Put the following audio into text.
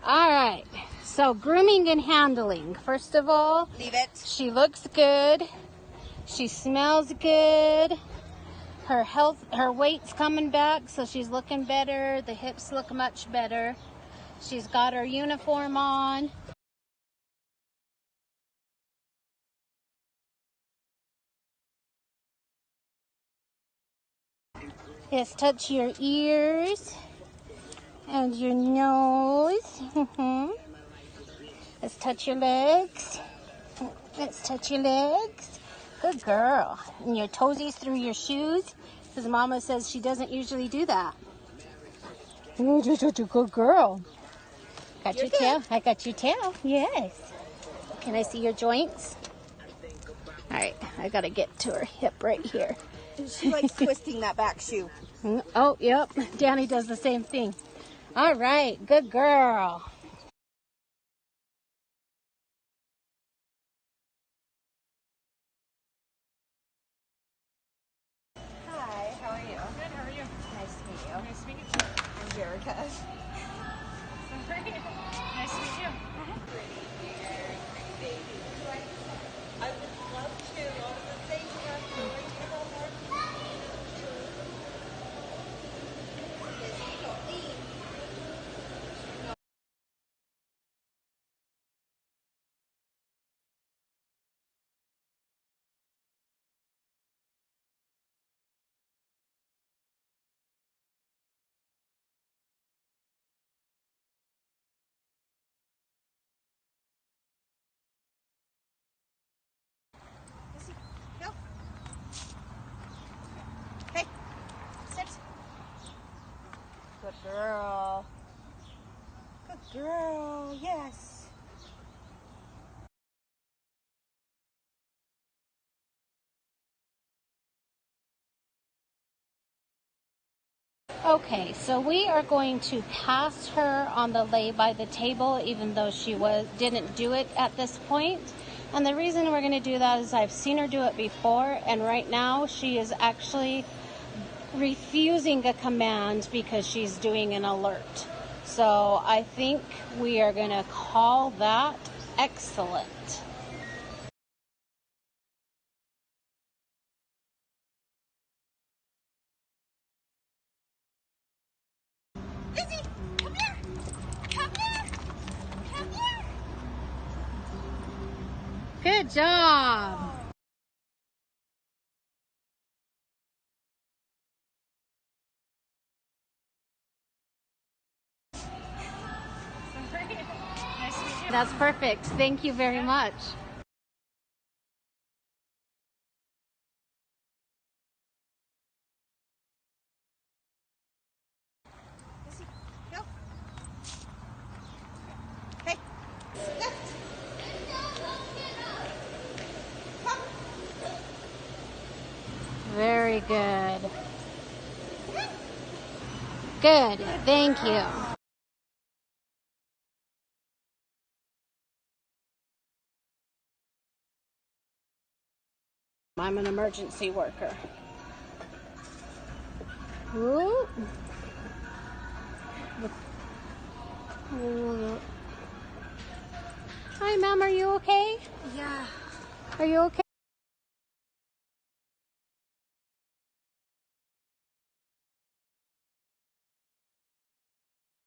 All right. So grooming and handling. First of all, Leave it. she looks good. She smells good. Her weight's coming back, so she's looking better. The hips look much better. She's got her uniform on. Let's touch your ears and your nose. Let's touch your legs. Let's touch your legs. Good girl. And your toesies through your shoes, because Mama says she doesn't usually do that. You're just such a good girl. Got your tail? I got your tail. Yes. Can I see your joints? All right. I got to get to her hip right here. She likes twisting that back shoe. Oh, yep. Danny does the same thing. All right. Good girl. Hi, how are you? Good, how are you? Nice to meet you. Nice to meet you too. I'm Jerika. Sorry. Nice to meet you. I would love to. All the things are going Go. Hey, sit. Good girl. Good girl, yes. Okay, so we are going to pass her on the lay by the table, even though she didn't do it at this point. And the reason we're going to do that is I've seen her do it before, and right now she is actually refusing a command because she's doing an alert. So I think we are going to call that excellent. Lizzy, come here. Come here. Come here. Good job. Sorry. Nice to meet you. That's perfect. Thank you very much. Lizzy, go. Hey, left. Come. Very good. Good. Thank you. I'm an emergency worker. Ooh. Hi, Mom. Are you okay? Yeah. Are you okay?